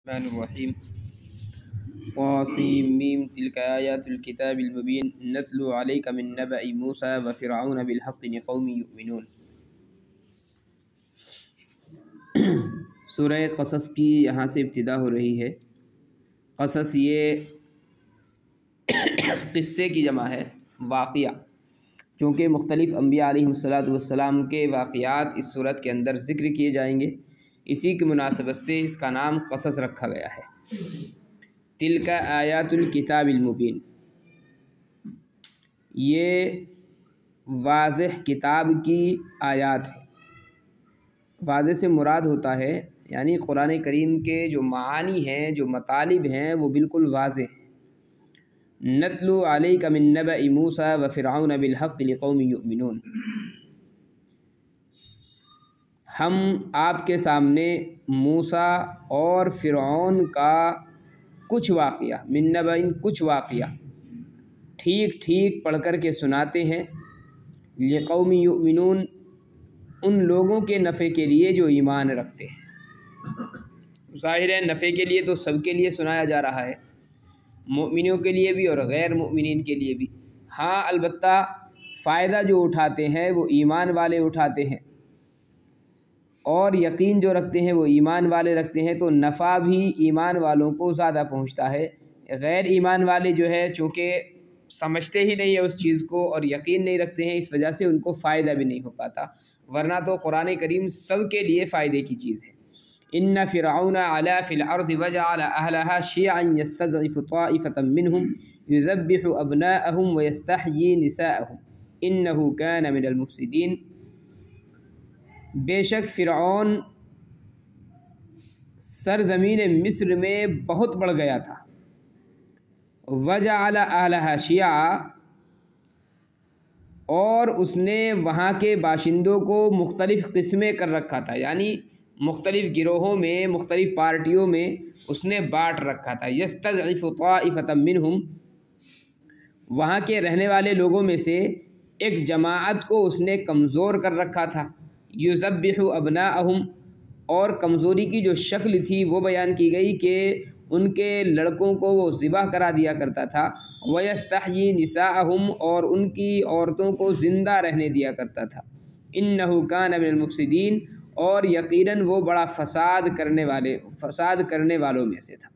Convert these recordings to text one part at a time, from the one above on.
الرحمن الرحیم طاسیم میم تلک آیات الکتاب المبین نتلو علیک من نبأ موسیٰ وفرعون بالحق لقوم یؤمنون۔ سورہ قصص کی یہاں سے ابتدا ہو رہی ہے۔ قصص یہ قصے کی جمع ہے، واقعہ، چونکہ مختلف انبیاء علیہ السلام کے واقعات اس صورت کے اندر ذکر کیے جائیں گے، اسی کی مناسبت سے اس کا نام قصص رکھا گیا ہے۔ تلک آیات الکتاب المبین، یہ واضح کتاب کی آیات ہے۔ واضح سے مراد ہوتا ہے یعنی قرآن کریم کے جو معانی ہیں، جو مطالب ہیں، وہ بالکل واضح۔ نتلو علیک من نبأ موسیٰ وفرعون بالحق لقوم یؤمنون، ہم آپ کے سامنے موسیٰ اور فرعون کا کچھ واقعہ، من نبأ کچھ واقعہ ٹھیک ٹھیک پڑھ کر کے سناتے ہیں، لقوم یؤمنون، ان لوگوں کے نفع کے لیے جو ایمان رکھتے ہیں۔ ظاہر ہے نفع کے لیے تو سب کے لیے سنایا جا رہا ہے، مؤمنوں کے لیے بھی اور غیر مؤمنین کے لیے بھی۔ ہاں البتہ فائدہ جو اٹھاتے ہیں وہ ایمان والے اٹھاتے ہیں، اور یقین جو رکھتے ہیں وہ ایمان والے رکھتے ہیں، تو نفع بھی ایمان والوں کو زیادہ پہنچتا ہے۔ غیر ایمان والے جو ہے چونکہ سمجھتے ہی نہیں ہے اس چیز کو اور یقین نہیں رکھتے ہیں، اس وجہ سے ان کو فائدہ بھی نہیں ہو پاتا، ورنہ تو قرآن کریم سب کے لیے فائدے کی چیز ہے۔ ان فرعون علا فی الارض وجعل اہلها شیعا یستضعف طائفة منهم یذبح ابناءهم ویستحیی نساءهم انہ کان من المفسدین، بے شک فرعون سرزمین مصر میں بہت بڑھ گیا تھا۔ وجعل اہلها شیعا، اور اس نے وہاں کے باشندوں کو مختلف قسمیں کر رکھا تھا، یعنی مختلف گروہوں میں، مختلف پارٹیوں میں اس نے بانٹ رکھا تھا۔ یستضعف طائفة منہم، وہاں کے رہنے والے لوگوں میں سے ایک جماعت کو اس نے کمزور کر رکھا تھا۔ یذبح ابناءہم، اور کمزوری کی جو شکل تھی وہ بیان کی گئی کہ ان کے لڑکوں کو وہ ذبح کرا دیا کرتا تھا۔ ویستحیی نساءہم، اور ان کی عورتوں کو زندہ رہنے دیا کرتا تھا۔ انہ کان من المفسدین، اور یقیناً وہ بڑا فساد کرنے والوں میں سے تھا۔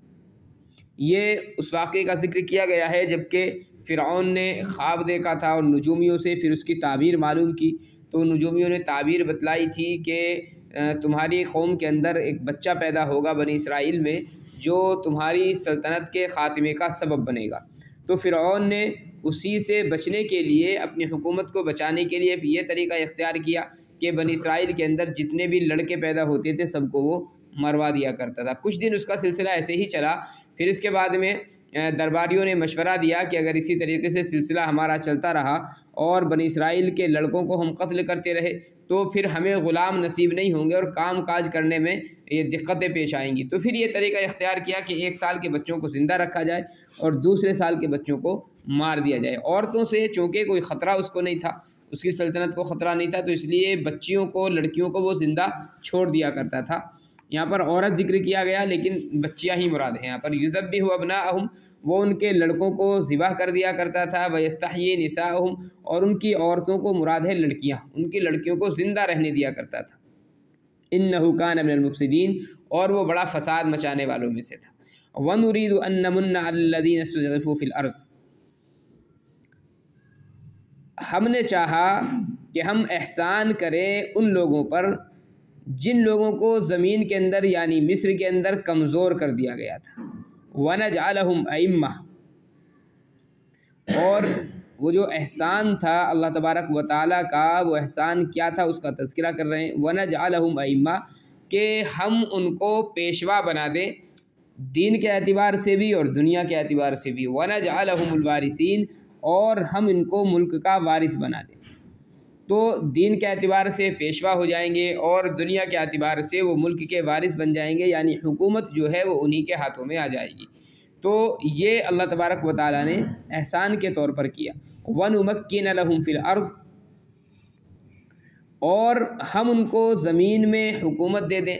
یہ اس واقعے کا ذکر کیا گیا ہے جبکہ فرعون نے خواب دیکھا تھا اور نجومیوں سے پھر اس کی تعبیر معلوم کی، تو نجومیوں نے تعبیر بتلائی تھی کہ تمہاری قوم کے اندر ایک بچہ پیدا ہوگا بنی اسرائیل میں جو تمہاری سلطنت کے خاتمے کا سبب بنے گا۔ تو فرعون نے اسی سے بچنے کے لیے، اپنی حکومت کو بچانے کے لیے یہ طریقہ اختیار کیا کہ بنی اسرائیل کے اندر جتنے بھی لڑکے پیدا ہوتے تھے سب کو وہ مروا دیا کرتا تھا۔ کچھ دن اس کا سلسلہ ایسے ہی چلا، پھر اس کے بعد میں درباریوں نے مشورہ دیا کہ اگر اسی طریقے سے سلسلہ ہمارا چلتا رہا اور بنی اسرائیل کے لڑکوں کو ہم قتل کرتے رہے تو پھر ہمیں غلام نصیب نہیں ہوں گے اور کام کاج کرنے میں یہ دقتیں پیش آئیں گی۔ تو پھر یہ طریقہ اختیار کیا کہ 1 سال کے بچوں کو زندہ رکھا جائے اور دوسرے سال کے بچوں کو مار دیا جائے۔ عورتوں سے چونکہ کوئی خطرہ اس کو نہیں تھا، اس کی سلطنت کو خطرہ نہیں تھا، تو اس لیے بچیوں کو، لڑکیوں کو وہ زندہ چھوڑ دیا کرتا تھا۔ یہاں پر عورت ذکر کیا گیا لیکن بچیاں ہی مراد ہیں۔ یہاں پر یذبح ابناءہم، وہ ان کے لڑکوں کو ذبح کر دیا کرتا تھا۔ ویستحیی نساءہم، اور ان کی عورتوں کو مراد ہے لڑکیاں، ان کی لڑکیوں کو زندہ رہنے دیا کرتا تھا۔ انہ کان من المفسدین، اور وہ بڑا فساد مچانے والوں میں سے تھا۔ وَنُرِيدُ أَن نَّمُنَّ عَلَى الَّذِينَ اسْتُضْعِفُوا فِي الْأَرْضِ، ہم نے چاہا کہ ہم احسان کریں ان لوگوں پر جن لوگوں کو زمین کے اندر یعنی مصر کے اندر کمزور کر دیا گیا تھا۔ وَنَجْعَلَهُمْ أَئِمَّةً، اور وہ جو احسان تھا اللہ تبارک و تعالیٰ کا، وہ احسان کیا تھا اس کا تذکرہ کر رہے ہیں۔ وَنَجْعَلَهُمْ أَئِمَّةً، کہ ہم ان کو پیشوا بنا دیں، دین کے اعتبار سے بھی اور دنیا کے اعتبار سے بھی۔ وَنَجْعَلَهُمُ الْوَارِثِينَ، اور ہم ان کو ملک کا وارث بنا دیں۔ تو دین کے اعتبار سے پیشوا ہو جائیں گے اور دنیا کے اعتبار سے وہ ملک کے وارث بن جائیں گے، یعنی حکومت جو ہے وہ انہی کے ہاتھوں میں آ جائے گی۔ تو یہ اللہ تبارک و تعالیٰ نے احسان کے طور پر کیا۔ وَنُمَكِّنَ لَهُمْ فِي الْأَرْضِ، اور ہم ان کو زمین میں حکومت دے دیں۔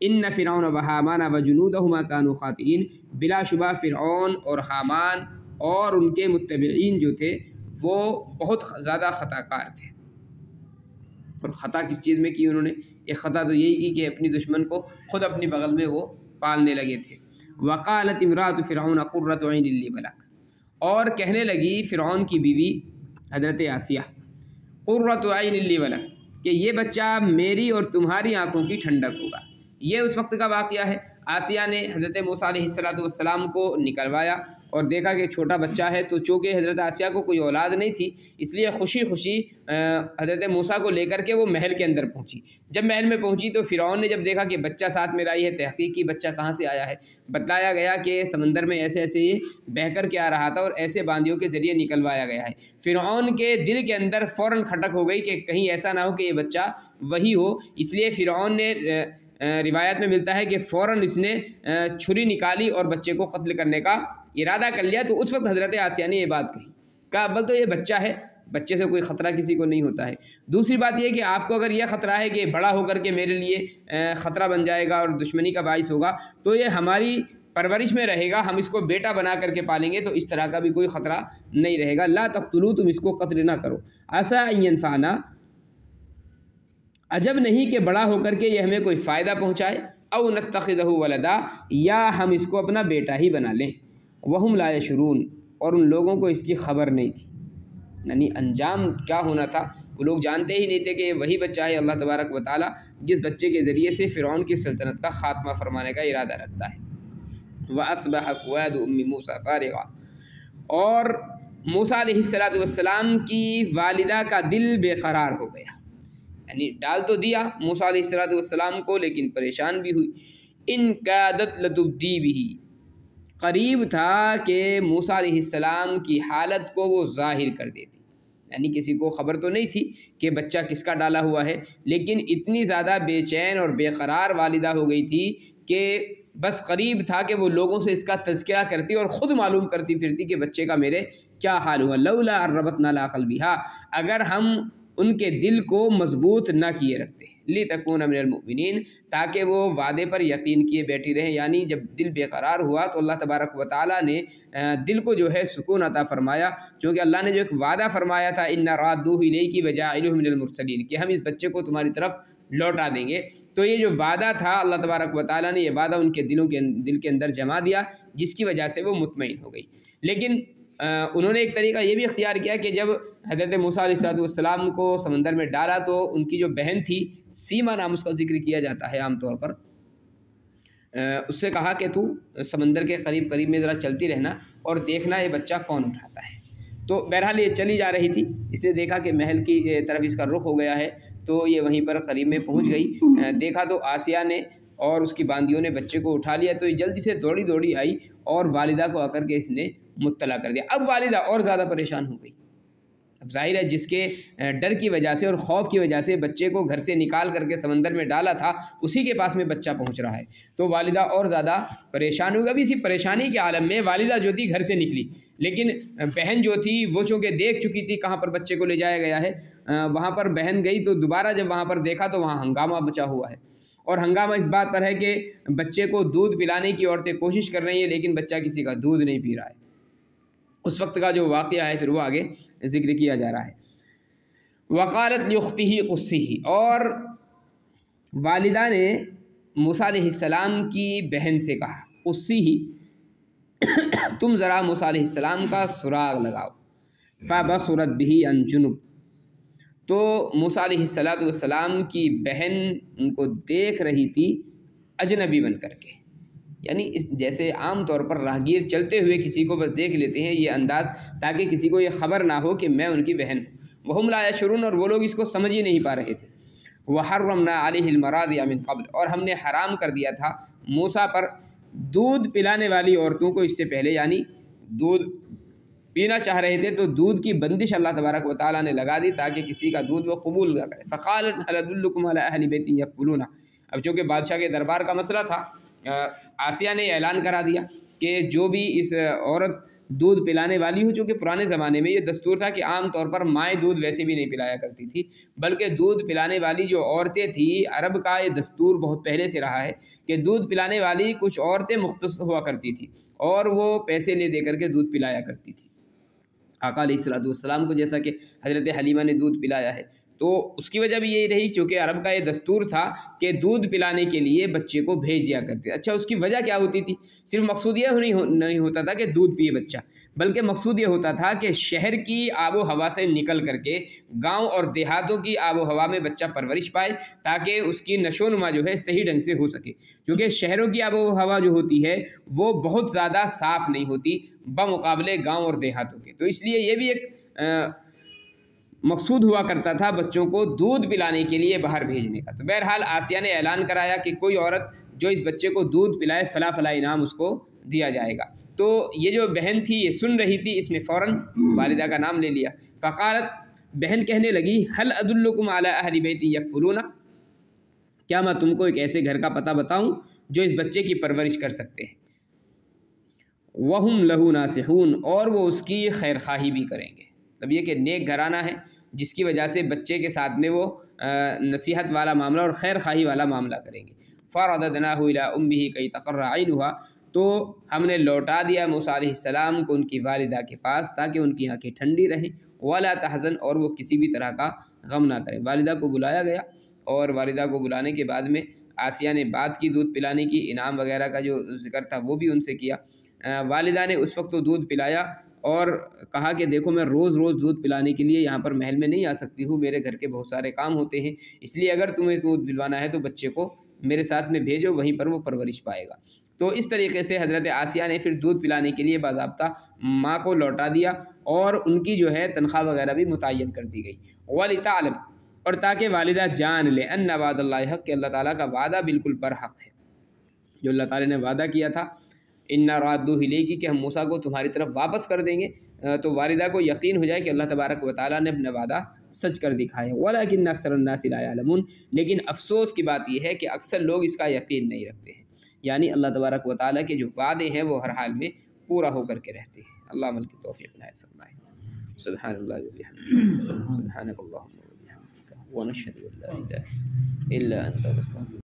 ان فرعون و حامان و جنودہما کانوا خاطئین، بلا شبہ فرعون اور حامان اور ان کے متبعین جو تھے وہ بہت زیادہ خطا کار تھے۔ اور خطا کس چیز میں کی انہوں نے؟ ایک خطا تو یہی کی کہ اپنی دشمن کو خود اپنی بغل میں وہ پالنے لگے تھے۔ وقالت امراۃ فرعون قرۃ عین لی ولک، اور کہنے لگی فرعون کی بیوی حضرت آسیہ قرۃ عین لی ولک، کہ یہ بچہ میری اور تمہاری آنکھوں کی ٹھنڈک ہوگا۔ یہ اس وقت کا واقعہ ہے۔ آسیہ نے حضرت موسیٰ علیہ السلام کو نکلوایا اور دیکھا کہ چھوٹا بچہ ہے، تو چونکہ حضرت آسیہ کو کوئی اولاد نہیں تھی اس لیے خوشی خوشی حضرت موسیٰ کو لے کر کے وہ محل کے اندر پہنچی۔ جب محل میں پہنچی تو فرعون نے جب دیکھا کہ بچہ ساتھ میں لائی ہے، تحقیق کی بچہ کہاں سے آیا ہے، بتلایا گیا کہ سمندر میں ایسے ایسے یہ بہہ کر کے آ رہا تھا اور ایسے باندیوں کے ذریعے نکلوایا گیا ہے۔ فرعون کے دل کے اندر فوراً کھٹک ہو گئی کہ کہیں ایسا نہ ہو کہ یہ بچہ وہی ہو، اس لیے فرعون نے روایت میں ملتا ہے کہ فوراً اس نے چھری نکالی اور بچے کو قتل کرنے کا ارادہ کر لیا۔ تو اس وقت حضرت آسیہ نے یہ بات کہی، کہا اول تو یہ بچہ ہے، بچے سے کوئی خطرہ کسی کو نہیں ہوتا ہے۔ دوسری بات یہ کہ آپ کو اگر یہ خطرہ ہے کہ بڑا ہو کر کے میرے لیے خطرہ بن جائے گا اور دشمنی کا باعث ہوگا، تو یہ ہماری پرورش میں رہے گا، ہم اس کو بیٹا بنا کر کے پالیں گے تو اس طرح کا بھی کوئی خطرہ نہیں رہے گا۔ لا تقتلوا، تم اس کو قتل نہ کرو، عسیٰ ان ینفعنا، عجب نہیں کہ بڑا ہو کر کے یہ ہمیں کوئی فائدہ پہنچائے، او نتخذہ ولدا، یا ہم اس کو اپنا بیٹا ہی بنا لیں۔ وہم لا یشعرون، اور ان لوگوں کو اس کی خبر نہیں تھی، یعنی انجام کیا ہونا تھا وہ لوگ جانتے ہی نہیں تھے کہ وہی بچہ ہے اللہ تبارک و تعالیٰ جس بچے کے ذریعے سے فرعون کی سلطنت کا خاتمہ فرمانے کا ارادہ رکھتا ہے۔ وَأَصْبَحَ فُؤَادُ أُمِّ مُوسَىٰ فَارِغًا، اور موسیٰ علیہ السلام کی والدہ کا دل بے قرار ہو گیا، یعنی ڈال تو دیا موسیٰ علیہ السلام کو لیکن پریشان بھی ہوئی۔ ان کادت لتبدی بہ، قریب تھا کہ موسیٰ علیہ السلام کی حالت کو وہ ظاہر کر دیتی، یعنی کسی کو خبر تو نہیں تھی کہ بچہ کس کا ڈالا ہوا ہے، لیکن اتنی زیادہ بے چین اور بے قرار والدہ ہو گئی تھی کہ بس قریب تھا کہ وہ لوگوں سے اس کا تذکرہ کرتی اور خود معلوم کرتی پھرتی کہ بچے کا میرے کیا حال ہوا۔ لولا ان ربطنا علی قلبہا، اگر ہم ان کے دل کو مضبوط نہ کیے رکھتے، لتکون من المؤمنین، تاکہ وہ وعدے پر یقین کیے بیٹھی رہیں، یعنی جب دل بے قرار ہوا تو اللہ تبارک و تعالیٰ نے دل کو جو ہے سکون عطا فرمایا، کیونکہ اللہ نے جو ایک وعدہ فرمایا تھا انا رادوہ الیک وجاعلہ من المرسلین، کہ ہم اس بچے کو تمہاری طرف لوٹا دیں گے، تو یہ جو وعدہ تھا اللہ تبارک و تعالیٰ نے یہ وعدہ ان کے دل کے اندر جما دیا، جس کی وجہ سے وہ مطمئن ہو گئی۔ لیکن انہوں نے ایک طریقہ یہ بھی اختیار کیا کہ جب حضرت موسیٰ علیہ السلام کو سمندر میں ڈالا تو ان کی جو بہن تھی، سیما نام اس کا ذکر کیا جاتا ہے عام طور پر، اس سے کہا کہ تو سمندر کے قریب قریب میں ذرا چلتی رہنا اور دیکھنا یہ بچہ کون اٹھاتا ہے۔ تو بہرحال یہ چلی جا رہی تھی، اس نے دیکھا کہ محل کی طرف اس کا رخ ہو گیا ہے، تو یہ وہیں پر قریب میں پہنچ گئی۔ دیکھا تو آسیہ نے اور اس کی باندیوں نے بچے کو اٹھا لیا، تو یہ جلدی سے دوڑی آئی اور والدہ کو آ کر کے اس نے مطلع کر دیا۔ اب والدہ اور زیادہ پریشان ہو گئی، اب ظاہر ہے جس کے ڈر کی وجہ سے اور خوف کی وجہ سے بچے کو گھر سے نکال کر کے سمندر میں ڈالا تھا، اسی کے پاس میں بچہ پہنچ رہا ہے، تو والدہ اور زیادہ پریشان ہوئی۔ ابھی اسی پریشانی کے عالم میں والدہ جو تھی گھر سے نکلی، لیکن بہن جو تھی وہ چونکہ دیکھ چکی تھی کہاں پر بچے کو لے جایا گیا ہے، وہاں پر بہن گئی تو دوبارہ جب وہاں پر دیکھا تو وہاں ہنگامہ بچا ہوا ہے، اور ہنگامہ اس بات پر ہے کہ بچے کو دودھ پلانے کی عورتیں کوشش کر رہی ہیں لیکن بچہ کسی کا دودھ نہیں پی رہا ہے۔ اس وقت کا جو واقعہ ہے پھر وہ آگے ذکر کیا جا رہا ہے۔ وقالت لاختہ قصہ، اور والدہ نے موسیٰ علیہ السلام کی بہن سے کہا، قصہ، تم ذرا موسیٰ علیہ السلام کا سراغ لگاؤ، فبصرت بہ عن جنب، تو موسیٰ علیہ السلام کی بہن ان کو دیکھ رہی تھی اجنبی بن کر کے، یعنی جیسے عام طور پر راہگیر چلتے ہوئے کسی کو بس دیکھ لیتے ہیں یہ انداز، تاکہ کسی کو یہ خبر نہ ہو کہ میں ان کی بہن ہوں۔ وہم لا یشعرون، اور وہ لوگ اس کو سمجھ ہی نہیں پا رہے تھے۔ وحرمنا علیہ المراضع من قبل، اور ہم نے حرام کر دیا تھا موسیٰ پر دودھ پلانے والی عورتوں کو اس سے پہلے، یعنی دودھ پینا چاہ رہے تھے تو دودھ کی بندش اللہ تبارک و تعالیٰ نے لگا دی تاکہ کسی کا دودھ وہ قبول نہ کرے۔ فقالت هل ادلکم علی اہل بیت یکفلونہ، اب چونکہ بادشاہ کے دربار کا مسئلہ تھا، آسیہ نے اعلان کرا دیا کہ جو بھی اس عورت دودھ پلانے والی ہوں، چونکہ پرانے زمانے میں یہ دستور تھا کہ عام طور پر مائیں دودھ ویسے بھی نہیں پلایا کرتی تھی، بلکہ دودھ پلانے والی جو عورتیں تھیں، عرب کا یہ دستور بہت پہلے سے رہا ہے کہ دودھ پلانے والی کچھ عورتیں مختص ہوا کرتی تھیں اور وہ پیسے لے دے کر کے دودھ پلایا کرتی تھی آقا علیہ الصلوۃ والسلام کو، جیسا کہ حضرت حلیمہ نے دودھ پلایا ہے۔ تو اس کی وجہ بھی یہی رہی، چونکہ عرب کا یہ دستور تھا کہ دودھ پلانے کے لیے بچے کو بھیج دیا کرتے۔ اچھا، اس کی وجہ کیا ہوتی تھی؟ صرف مقصود یہ نہیں ہوتا تھا کہ دودھ پیے بچہ، بلکہ مقصود یہ ہوتا تھا کہ شہر کی آب و ہوا سے نکل کر کے گاؤں اور دیہاتوں کی آب و ہوا میں بچہ پرورش پائے، تاکہ اس کی نشو و نما جو ہے صحیح ڈھنگ سے ہو سکے، کیونکہ شہروں کی آب و ہوا جو ہوتی ہے وہ بہت زیادہ صاف نہیں ہوتی بمقابلے گاؤں اور دیہاتوں کے۔ تو اس لیے یہ بھی ایک مقصود ہوا کرتا تھا بچوں کو دودھ پلانے کے لیے باہر بھیجنے کا۔ تو بہرحال آسیہ نے اعلان کرایا کہ کوئی عورت جو اس بچے کو دودھ پلائے فلاں فلاں انعام اس کو دیا جائے گا۔ تو یہ جو بہن تھی یہ سن رہی تھی، اس نے فوراً والدہ کا نام لے لیا۔ فقالت، بہن کہنے لگی، هل ادلکم علی اہل بیت یکفلون، کیا میں تم کو ایک ایسے گھر کا پتہ بتاؤں جو اس بچے کی پرورش کر سکتے ہیں، وہم لہ ناصحون، اور وہ اس کی خیر خواہی بھی کریں گے۔ مطلب یہ کہ نیک گھرانہ ہے جس کی وجہ سے بچے کے ساتھ میں وہ نصیحت والا معاملہ اور خیر خواہی والا معاملہ کریں گے۔ فرددناہ الی امہ کی تقر عینھا، تو ہم نے لوٹا دیا موسیٰ علیہ السلام کو ان کی والدہ کے پاس تاکہ ان کی آنکھیں ٹھنڈی رہیں، ولا تحزن، اور وہ کسی بھی طرح کا غم نہ کریں۔ والدہ کو بلایا گیا اور والدہ کو بلانے کے بعد میں آسیہ نے بات کی دودھ پلانے کی، انعام وغیرہ کا جو ذکر تھا وہ بھی ان سے کیا۔ والدہ نے اس وقت تو دودھ پلایا اور کہا کہ دیکھو میں روز روز دودھ پلانے کے لیے یہاں پر محل میں نہیں آ سکتی ہوں، میرے گھر کے بہت سارے کام ہوتے ہیں، اس لیے اگر تمہیں دودھ پلوانا ہے تو بچے کو میرے ساتھ میں بھیجو، وہیں پر وہ پرورش پائے گا۔ تو اس طریقے سے حضرت آسیہ نے پھر دودھ پلانے کے لیے باضابطہ ماں کو لوٹا دیا اور ان کی جو ہے تنخواہ وغیرہ بھی متعین کر دی گئی۔ وَلِتَعْلَمْ، اور تاکہ والدہ جان لے، ان وعد اللہ حق، کہ اللہ تعالیٰ کا وعدہ بالکل برحق ہے، جو اللہ تعالیٰ نے وعدہ کیا تھا اِنَّا رَادُّوهُ إِلَيْكِ، کہ ہم موسیٰ کو تمہاری طرف واپس کر دیں گے، تو والدہ کو یقین ہو جائے کہ اللہ تبارک و تعالیٰ نے اپنا وعدہ سچ کر دکھایا۔ وَلَكِنَّ أَكْثَرَ النَّاسِ لَا يَعْلَمُونَ، لیکن افسوس کی بات یہ ہے کہ اکثر لوگ اس کا یقین نہیں رکھتے ہیں، یعنی اللہ تبارک و تعالیٰ کے جو وعدے ہیں وہ ہر حال میں پورا ہو کر کے رہتے ہیں۔ اللہ عمل کی توفیق عنایت فرمائے۔ سبحان اللہ وبحمدہ، سبحانک اللہم وبحمدک، ونشہد ان لا الہ الا انت، نستغفرک۔